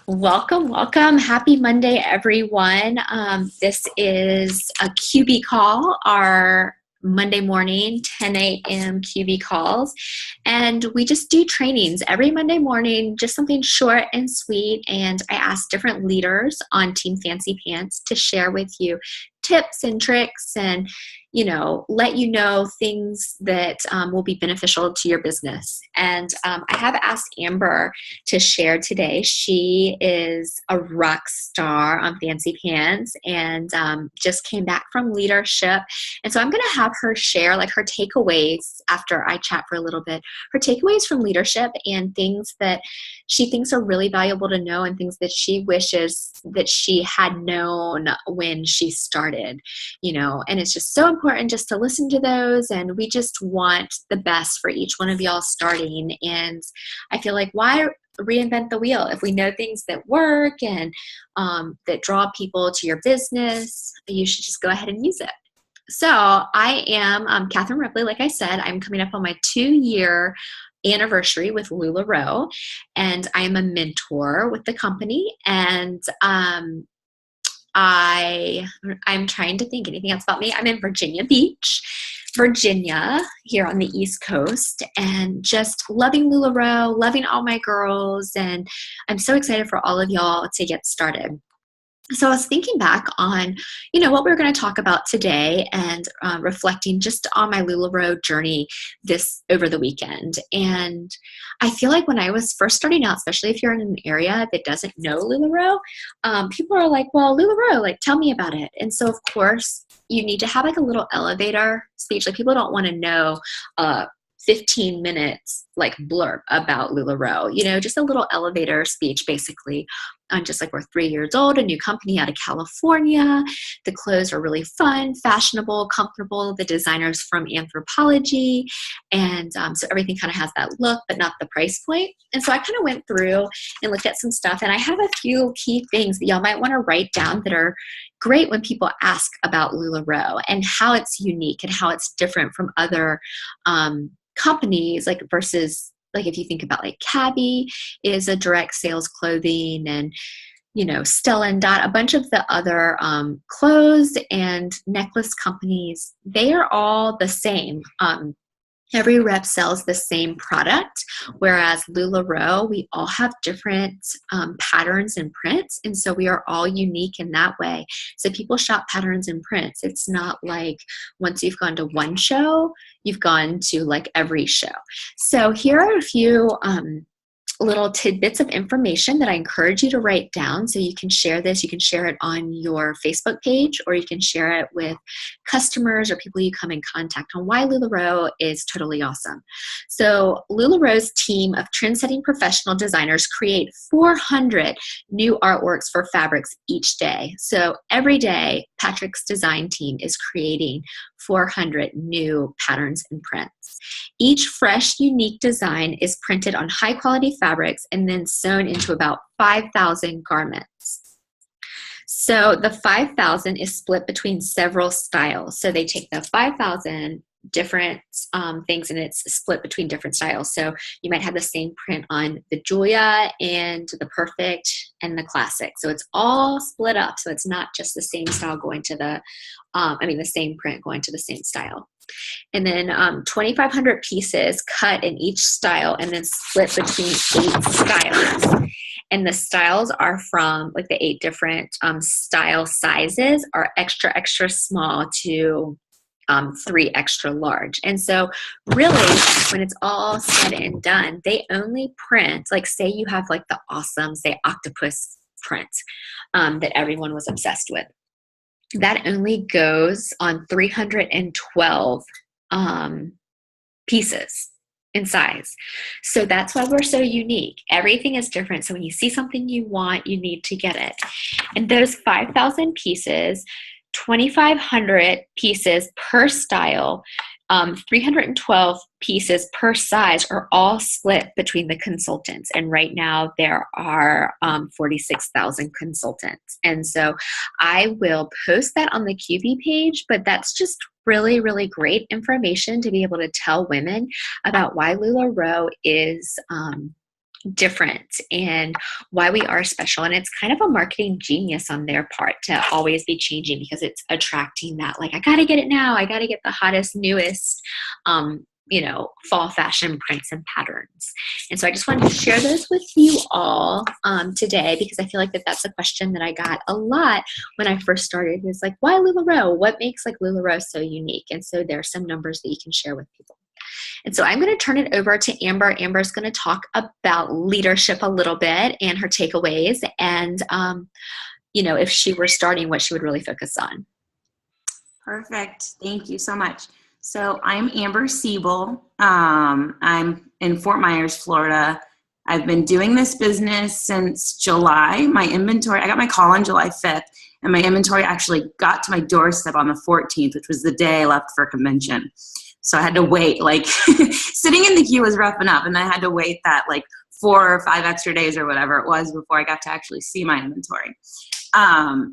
Welcome, welcome. Happy Monday, everyone. This is a QB call, our Monday morning, 10 a.m. QB calls. And we just do trainings every Monday morning, just something short and sweet. And I ask different leaders on Team Fancy Pants to share with you tips and tricks and let you know things that will be beneficial to your business. And I have asked Amber to share today. She is a rock star on Fancy Pants and just came back from leadership. And so I'm going to have her share like her takeaways after I chat for a little bit, her takeaways from leadership and things that she thinks are really valuable to know and things that she wishes that she had known when she started, and it's just so important just to listen to those. And we just want the best for each one of y'all starting. And I feel like why reinvent the wheel if we know things that work and that draw people to your business? You should just go ahead and use it. So I am Catherine Ripley. Like I said, I'm coming up on my 2-year anniversary with LuLaRoe, and I am a mentor with the company. And I'm trying to think anything else about me. I'm in Virginia Beach, Virginia, here on the East Coast, and just loving LuLaRoe, loving all my girls, and I'm so excited for all of y'all to get started. So I was thinking back on, what we were going to talk about today and reflecting just on my LuLaRoe journey over the weekend. And I feel like when I was first starting out, especially if you're in an area that doesn't know LuLaRoe, people are like, well, LuLaRoe, like, tell me about it. And so, of course, you need to have like a little elevator speech. Like, people don't want to know 15 minutes like blurb about LuLaRoe, just a little elevator speech basically on just like we're 3 years old, a new company out of California. The clothes are really fun, fashionable, comfortable. The designer's from Anthropologie. And so everything kind of has that look, but not the price point. And so I kind of went through and looked at some stuff. And I have a few key things that y'all might want to write down that are great when people ask about LuLaRoe and how it's unique and how it's different from other companies, like versus like if you think about like Cabby is a direct sales clothing, and Stella and Dot, a bunch of the other clothes and necklace companies, they are all the same. Every rep sells the same product, whereas LuLaRoe, we all have different patterns and prints, and so we are all unique in that way. So people shop patterns and prints. It's not like once you've gone to one show, you've gone to like every show. So here are a few little tidbits of information that I encourage you to write down. So you can share this. You can share it on your Facebook page, or you can share it with customers or people you come in contact on why LuLaRoe is totally awesome. So LuLaRoe's team of trendsetting professional designers create 400 new artworks for fabrics each day. So every day, Patrick's design team is creating 400 new patterns and prints. Each fresh, unique design is printed on high-quality fabrics and then sewn into about 5,000 garments. So the 5,000 is split between several styles. So they take the 5,000 different things and it's split between different styles. So you might have the same print on the Julia and the Perfect and the Classic. So it's all split up. So it's not just the same style going to the same print going to the same style. And then 2,500 pieces cut in each style and then split between 8 styles. And the styles are from like the 8 different style sizes are extra, extra small to 3 extra large. And so really when it's all said and done, they only print, like say you have like the awesome, say octopus print that everyone was obsessed with. That only goes on 312 pieces in size. So that's why we're so unique. Everything is different. So when you see something you want, you need to get it. And those 5,000 pieces, 2,500 pieces per style, 312 pieces per size are all split between the consultants. And right now there are 46,000 consultants. And so I will post that on the QB page, but that's just really, really great information to be able to tell women about why LuLaRoe is different and why we are special. And it's kind of a marketing genius on their part to always be changing, because it's attracting that, like, I got to get it now. I got to get the hottest, newest, fall fashion prints and patterns. And so I just wanted to share those with you all today, because I feel like that's a question that I got a lot when I first started. It's like, why LuLaRoe? What makes like LuLaRoe so unique? And so there are some numbers that you can share with people. And so I'm going to turn it over to Amber. Amber's going to talk about leadership a little bit and her takeaways, and if she were starting, what she would really focus on. Perfect. Thank you so much. So I'm Amber Siebel. I'm in Fort Myers, Florida. I've been doing this business since July. My inventory, I got my call on July 5th, and my inventory actually got to my doorstep on the 14th, which was the day I left for convention. So I had to wait, like sitting in the queue was rough enough, and I had to wait that like 4 or 5 extra days or whatever it was before I got to actually see my inventory.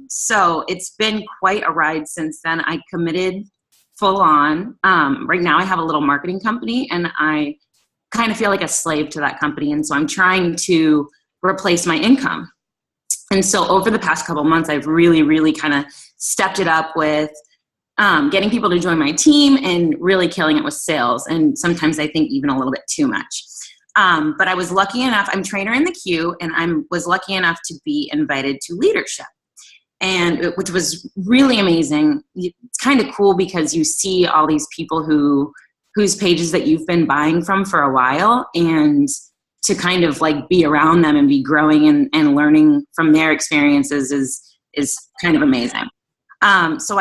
So it's been quite a ride since then. I committed full on. Right now I have a little marketing company, and I kind of feel like a slave to that company. And so I'm trying to replace my income. And so over the past couple months, I've really, really kind of stepped it up with getting people to join my team and really killing it with sales. And sometimes I think even a little bit too much. But I was lucky enough, I'm trainer in the queue, and I was lucky enough to be invited to leadership, which was really amazing. It's kind of cool because you see all these people whose pages that you've been buying from for a while, and to kind of like be around them and be growing and learning from their experiences is kind of amazing. So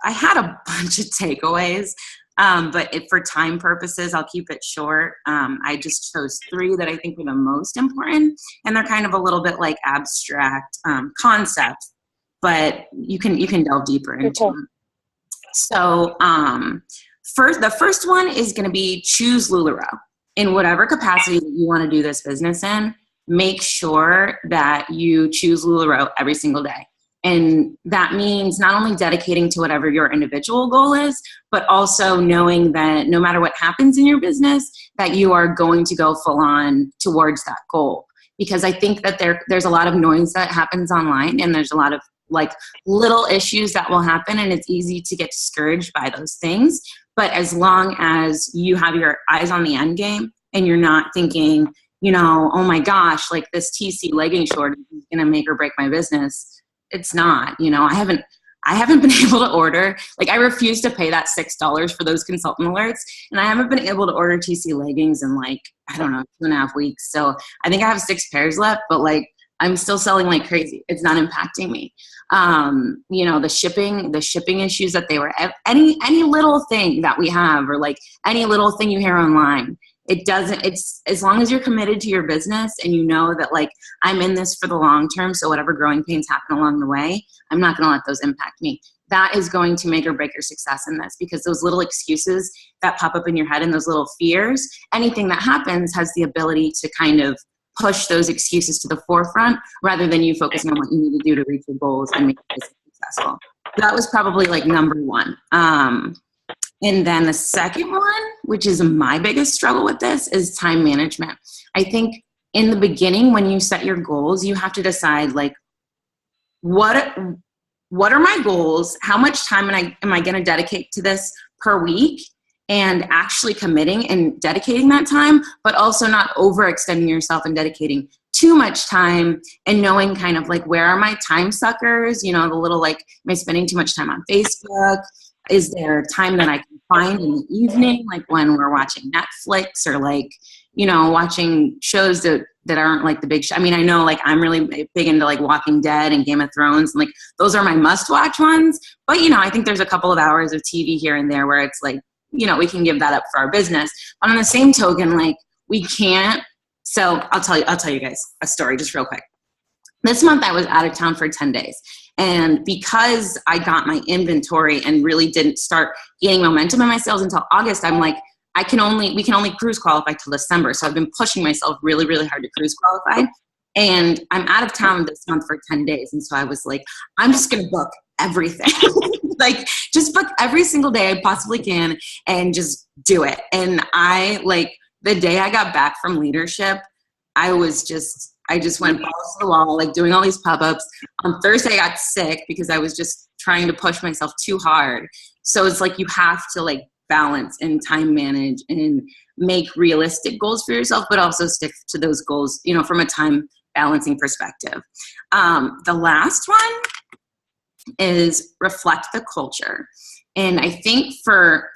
I had a bunch of takeaways, but for time purposes, I'll keep it short. I just chose 3 that I think were the most important, and they're kind of a little bit like abstract concepts, but you can delve deeper into them. So the first one is going to be choose LuLaRoe. In whatever capacity that you want to do this business in, make sure that you choose LuLaRoe every single day. And that means not only dedicating to whatever your individual goal is, but also knowing that no matter what happens in your business, that you are going to go full on towards that goal. Because I think that there's a lot of noise that happens online, and there's a lot of like little issues that will happen, and it's easy to get discouraged by those things. But as long as you have your eyes on the end game and you're not thinking, oh my gosh, like this TC legging shortage is going to make or break my business. It's not, I haven't been able to order, like I refuse to pay that $6 for those consultant alerts. And I haven't been able to order TC leggings in like, I don't know, 2.5 weeks. So I think I have 6 pairs left, but like, I'm still selling like crazy. It's not impacting me. The shipping issues that they were, any little thing that we have, or like any little thing you hear online, it's as long as you're committed to your business and you know that like I'm in this for the long term. So whatever growing pains happen along the way, I'm not going to let those impact me. That is going to make or break your success in this, because those little excuses that pop up in your head and those little fears, anything that happens has the ability to kind of push those excuses to the forefront rather than you focusing on what you need to do to reach your goals and make it successful. That was probably like number 1. And then the second one, which is my biggest struggle with this, is time management. I think in the beginning, when you set your goals, you have to decide like, what are my goals? How much time am I going to dedicate to this per week? And actually committing and dedicating that time, but also not overextending yourself and dedicating too much time, and knowing kind of like, where are my time suckers? The little like, am I spending too much time on Facebook? Is there time that I can find in the evening, like when we're watching Netflix or like, watching shows that aren't like the big show? I mean, I know like I'm really big into like Walking Dead and Game of Thrones, and like those are my must-watch ones. But I think there's a couple of hours of TV here and there where it's like, we can give that up for our business. But on the same token, like we can't. So I'll tell you guys a story just real quick. This month I was out of town for 10 days. And because I got my inventory and really didn't start gaining momentum in my sales until August, I'm like, we can only cruise qualify till December. So I've been pushing myself really, really hard to cruise qualify. And I'm out of town this month for 10 days. And so I was like, I'm just going to book everything. Like just book every single day I possibly can and just do it. And the day I got back from leadership, I just went balls to the wall, like doing all these pop-ups. On Thursday, I got sick because I was just trying to push myself too hard. So it's like you have to like balance and time manage and make realistic goals for yourself, but also stick to those goals, you know, from a time balancing perspective. The last one is reflect the culture. And I think for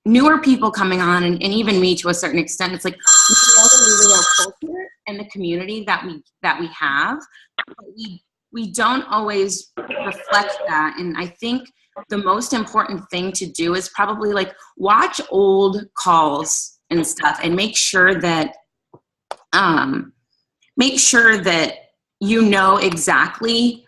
newer people coming on, and even me to a certain extent, it's like we know the culture and the community that we have, but we don't always reflect that. And I think the most important thing to do is probably like watch old calls and stuff and make sure that you know exactly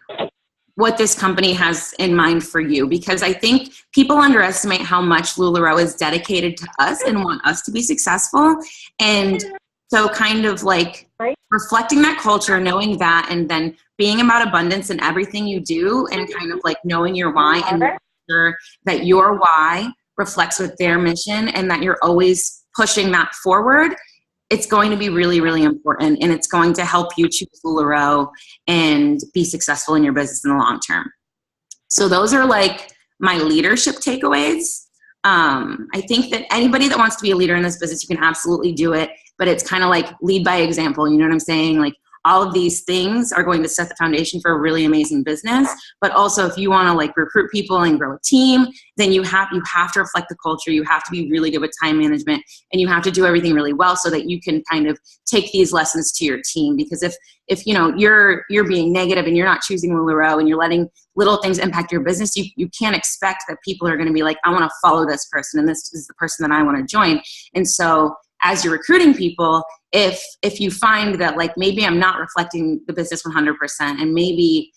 what this company has in mind for you, because I think people underestimate how much LuLaRoe is dedicated to us and want us to be successful. And so kind of like reflecting that culture, knowing that, and then being about abundance in everything you do, and kind of like knowing your why and making sure that your why reflects with their mission and that you're always pushing that forward. It's going to be really, really important, and it's going to help you choose LuLaRoe and be successful in your business in the long term. So those are like my leadership takeaways. I think that anybody that wants to be a leader in this business, you can absolutely do it, but it's kind of like lead by example. You know what I'm saying? Like all of these things are going to set the foundation for a really amazing business. But also if you want to like recruit people and grow a team, then you have to reflect the culture. You have to be really good with time management, and you have to do everything really well so that you can kind of take these lessons to your team. Because if you know you're being negative and you're not choosing LuLaRoe and you're letting little things impact your business, you can't expect that people are going to be like, I want to follow this person and this is the person that I want to join. And so as you're recruiting people, if you find that like maybe I'm not reflecting the business 100% and maybe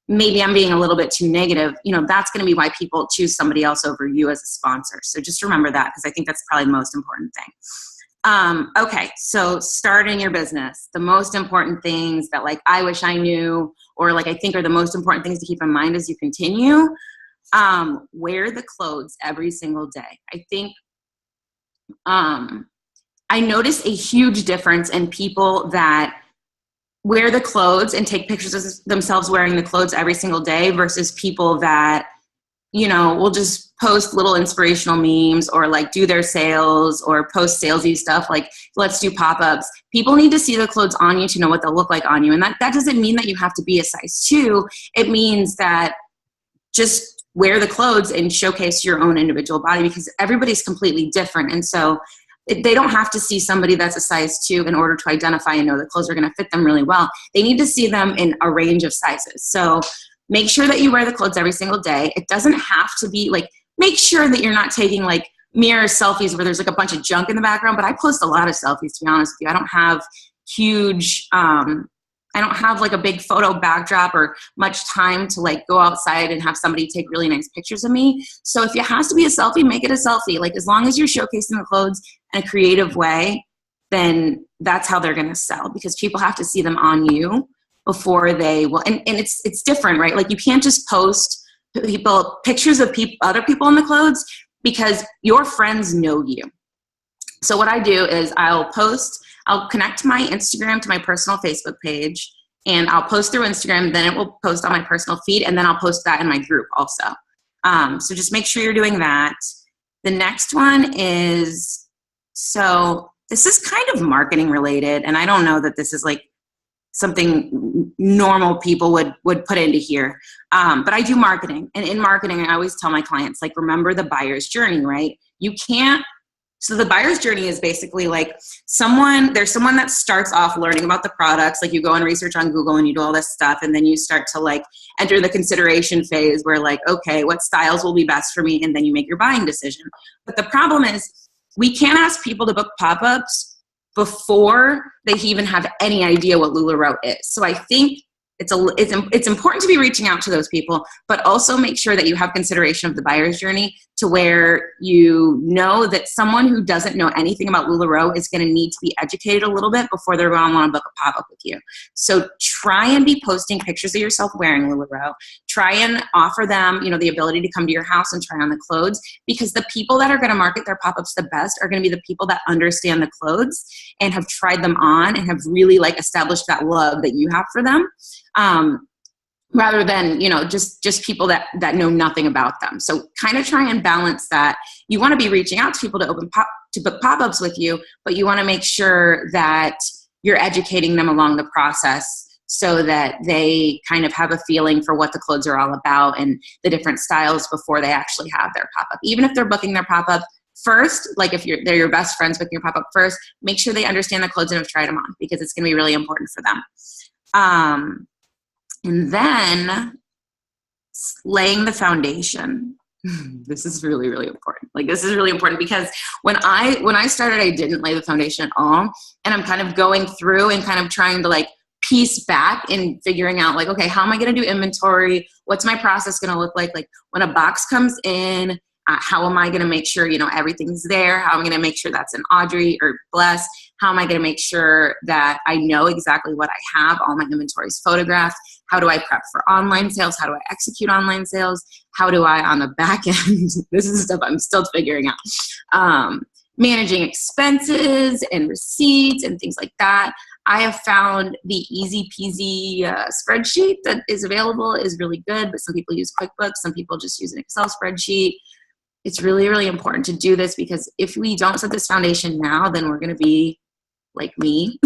I'm being a little bit too negative, you know, that's going to be why people choose somebody else over you as a sponsor. So just remember that, because I think that's probably the most important thing. Okay, so starting your business, the most important things that like I wish I knew, or like I think are the most important things to keep in mind as you continue, wear the clothes every single day. I think I notice a huge difference in people that wear the clothes and take pictures of themselves wearing the clothes every single day versus people that, you know, will just post little inspirational memes or like do their sales or post salesy stuff like let's do pop-ups. People need to see the clothes on you to know what they'll look like on you. And that doesn't mean that you have to be a size 2. It means that just wear the clothes and showcase your own individual body, because everybody's completely different. And so they don't have to see somebody that's a size 2 in order to identify and know the clothes are going to fit them really well. They need to see them in a range of sizes. So make sure that you wear the clothes every single day. It doesn't have to be like, make sure that you're not taking like mirror selfies where there's like a bunch of junk in the background. But I post a lot of selfies, to be honest with you. I don't have huge, I don't have like a big photo backdrop or much time to like go outside and have somebody take really nice pictures of me. So if it has to be a selfie, make it a selfie. Like as long as you're showcasing the clothes in a creative way, then that's how they're going to sell, because people have to see them on you before they will. And it's different, right? Like you can't just post pictures of other people in the clothes, because your friends know you. So what I do is I'll connect my Instagram to my personal Facebook page, and I'll post through Instagram. Then it will post on my personal feed, and then I'll post that in my group also. So just make sure you're doing that. The next one is, so this is kind of marketing related, and I don't know that this is like something normal people would put into here. But I do marketing, and in marketing, I always tell my clients, like, remember the buyer's journey, right? So the buyer's journey is basically like there's someone that starts off learning about the products. Like you go and research on Google and you do all this stuff. And then you start to like enter the consideration phase where like, okay, what styles will be best for me? And then you make your buying decision. But the problem is we can't ask people to book pop-ups before they even have any idea what LuLaRoe is. So I think it's important to be reaching out to those people, but also make sure that you have consideration of the buyer's journey to where you know that someone who doesn't know anything about LuLaRoe is going to need to be educated a little bit before they're going to want to book a pop-up with you. So try and be posting pictures of yourself wearing LuLaRoe. Try and offer them, the ability to come to your house and try on the clothes, because the people that are going to market their pop-ups the best are going to be the people that understand the clothes and have tried them on and have really like established that love that you have for them. Rather than, just people that know nothing about them. So kind of try and balance that. You want to be reaching out to people to book pop-ups with you, but you want to make sure that you're educating them along the process so that they kind of have a feeling for what the clothes are all about and the different styles before they actually have their pop-up. Even if they're booking their pop-up first, like if they're your best friends booking your pop-up first, make sure they understand the clothes and have tried them on, because it's going to be really important for them. And then laying the foundation. This is really, really important. Like, this is really important because when I started, I didn't lay the foundation at all. And I'm kind of going through and kind of trying to like piece back and figuring out like, okay, how am I going to do inventory? What's my process going to look like? Like when a box comes in, how am I going to make sure, everything's there? How am I going to make sure that's an Audrey or Bless? How am I going to make sure that I know exactly what I have? All my inventory is photographed. How do I prep for online sales? How do I execute online sales? How do I, on the back end, this is stuff I'm still figuring out, managing expenses and receipts and things like that. I have found the easy peasy spreadsheet that is available is really good, but some people use QuickBooks. Some people just use an Excel spreadsheet. It's really, really important to do this, because if we don't set this foundation now, then we're going to be like me.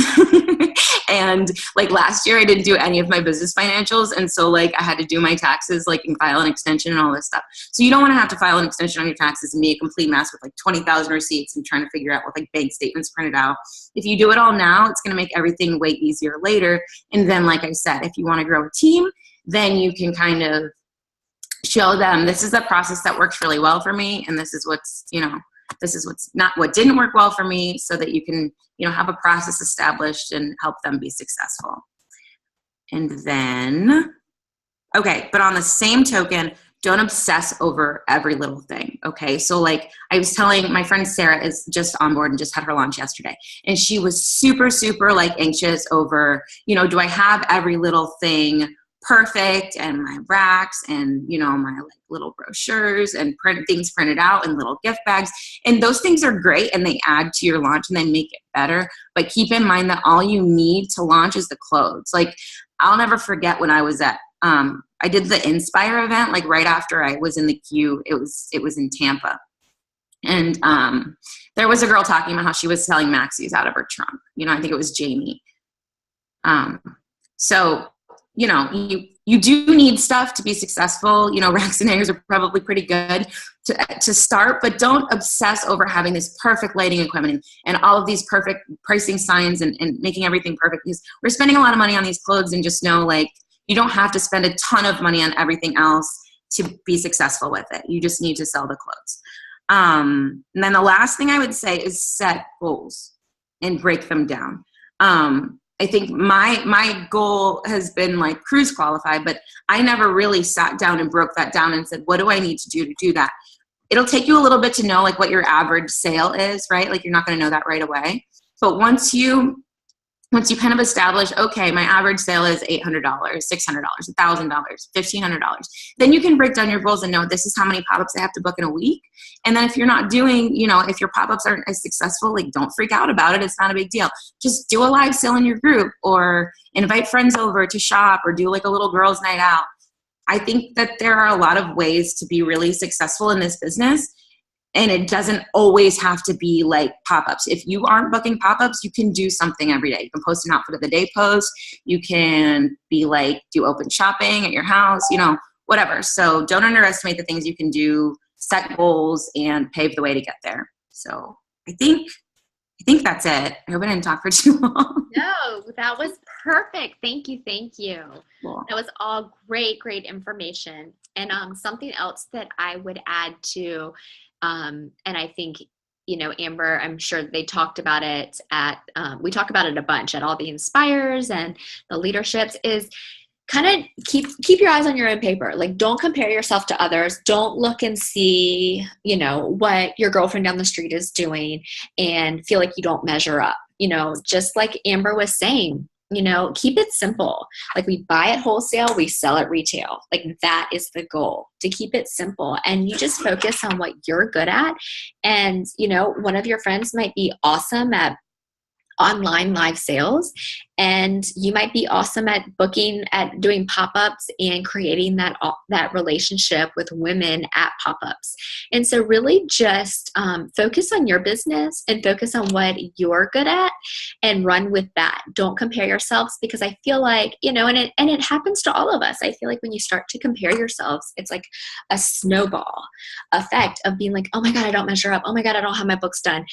And like last year, I didn't do any of my business financials. And so like I had to do my taxes, like, and file an extension and all this stuff. So you don't want to have to file an extension on your taxes and be a complete mess with like 20,000 receipts and trying to figure out what like bank statements printed out. If you do it all now, it's going to make everything way easier later. And then, like I said, if you want to grow a team, then you can kind of show them, this is the process that works really well for me. And this is what's, this is what didn't work well for me, so that you can, have a process established and help them be successful. And then, okay, but on the same token, don't obsess over every little thing. Okay. So like I was telling my friend Sarah is just on board and just had her launch yesterday. And she was super, super like anxious over, do I have every little thing perfect, and my racks and, my like little brochures and things printed out and little gift bags. And those things are great and they add to your launch and they make it better. But keep in mind that all you need to launch is the clothes. Like I'll never forget when I was at, I did the Inspire event, like right after I was in the queue. It was in Tampa. And there was a girl talking about how she was selling maxis out of her trunk. I think it was Jamie. So you do need stuff to be successful. Racks and hangers are probably pretty good to start, but don't obsess over having this perfect lighting equipment and all of these perfect pricing signs and making everything perfect, because we're spending a lot of money on these clothes, and just know like you don't have to spend a ton of money on everything else to be successful with it. You just need to sell the clothes. And then the last thing I would say is set goals and break them down. I think my goal has been like cruise qualify, but I never really sat down and broke that down and said, what do I need to do that? It'll take you a little bit to know like what your average sale is, right? Like you're not going to know that right away. But once you kind of establish, okay, my average sale is $800, $600, $1,000, $1,500, then you can break down your goals and know this is how many pop-ups I have to book in a week. And then if you're not doing, if your pop-ups aren't as successful, like don't freak out about it. It's not a big deal. Just do a live sale in your group, or invite friends over to shop, or do like a little girls' night out. I think that there are a lot of ways to be really successful in this business. And it doesn't always have to be like pop-ups. If you aren't booking pop-ups, you can do something every day. You can post an outfit of the day post. You can be like, do open shopping at your house, whatever. So don't underestimate the things you can do, set goals, and pave the way to get there. So I think that's it. I hope I didn't talk for too long. No, that was perfect. Thank you. Cool. That was all great information. And something else that I would add to, and I think, Amber, I'm sure they talked about it we talk about it a bunch at all the Inspires and the leaderships, is kind of keep your eyes on your own paper. Like, don't compare yourself to others. Don't look and see, what your girlfriend down the street is doing and feel like you don't measure up. Just like Amber was saying, keep it simple. Like, we buy at wholesale, we sell at retail. Like, that is the goal, to keep it simple. And you just focus on what you're good at. And, one of your friends might be awesome at online live sales, and you might be awesome at doing pop-ups and creating that relationship with women at pop-ups. And so really just focus on your business and focus on what you're good at and run with that. Don't compare yourselves, because I feel like, and it happens to all of us. I feel like when you start to compare yourselves, it's like a snowball effect of being like, oh my God, I don't measure up. Oh my God, I don't have my books done,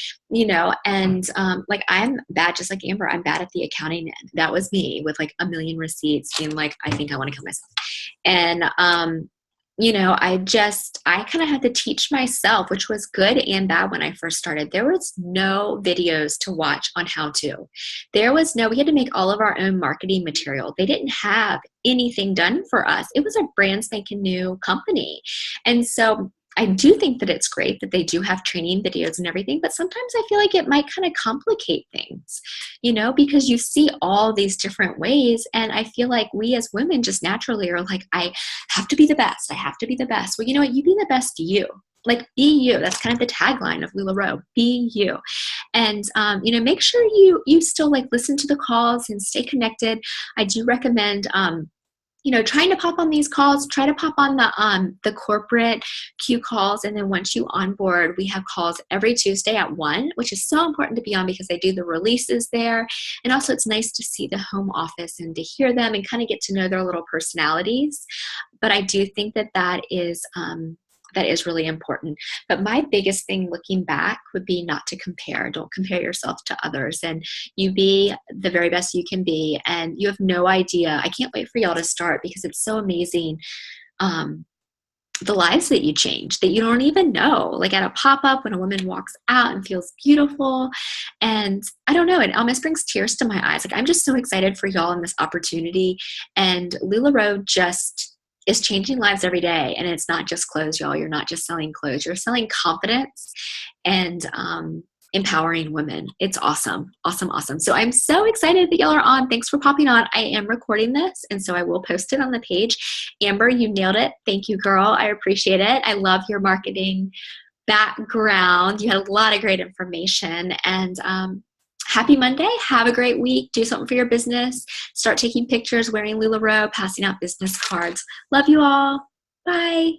and like, I'm bad, just like Amber, I'm bad at the accounting end. That was me with like a million receipts, being like, I think I want to kill myself. And, I kind of had to teach myself, which was good and bad when I first started. There was no videos to watch on how to. We had to make all of our own marketing material. They didn't have anything done for us. It was a brand spanking new company. And so I do think that it's great that they do have training videos and everything, but sometimes I feel like it might kind of complicate things, because you see all these different ways. And I feel like we as women just naturally are like, I have to be the best. I have to be the best. Well, you know what? You be the best you. Like, be you. That's kind of the tagline of LuLaRoe. Be you. And, make sure you still like listen to the calls and stay connected. I do recommend, trying to pop on these calls, try to pop on the corporate Q calls. And then once you onboard, we have calls every Tuesday at 1, which is so important to be on because they do the releases there. And also it's nice to see the home office and to hear them and kind of get to know their little personalities. But I do think that is really important. But my biggest thing looking back would be not to compare. Don't compare yourself to others, and you be the very best you can be. And you have no idea. I can't wait for y'all to start, because it's so amazing. The lives that you change that you don't even know, like at a pop-up when a woman walks out and feels beautiful. And I don't know, it almost brings tears to my eyes. Like, I'm just so excited for y'all in this opportunity. And LuLaRoe just is changing lives every day. And it's not just clothes, y'all. You're not just selling clothes. You're selling confidence and empowering women. It's awesome. Awesome. Awesome. So I'm so excited that y'all are on. Thanks for popping on. I am recording this, and so I will post it on the page. Amber, you nailed it. Thank you, girl. I appreciate it. I love your marketing background. You had a lot of great information, and happy Monday. Have a great week. Do something for your business. Start taking pictures, wearing LuLaRoe, passing out business cards. Love you all. Bye.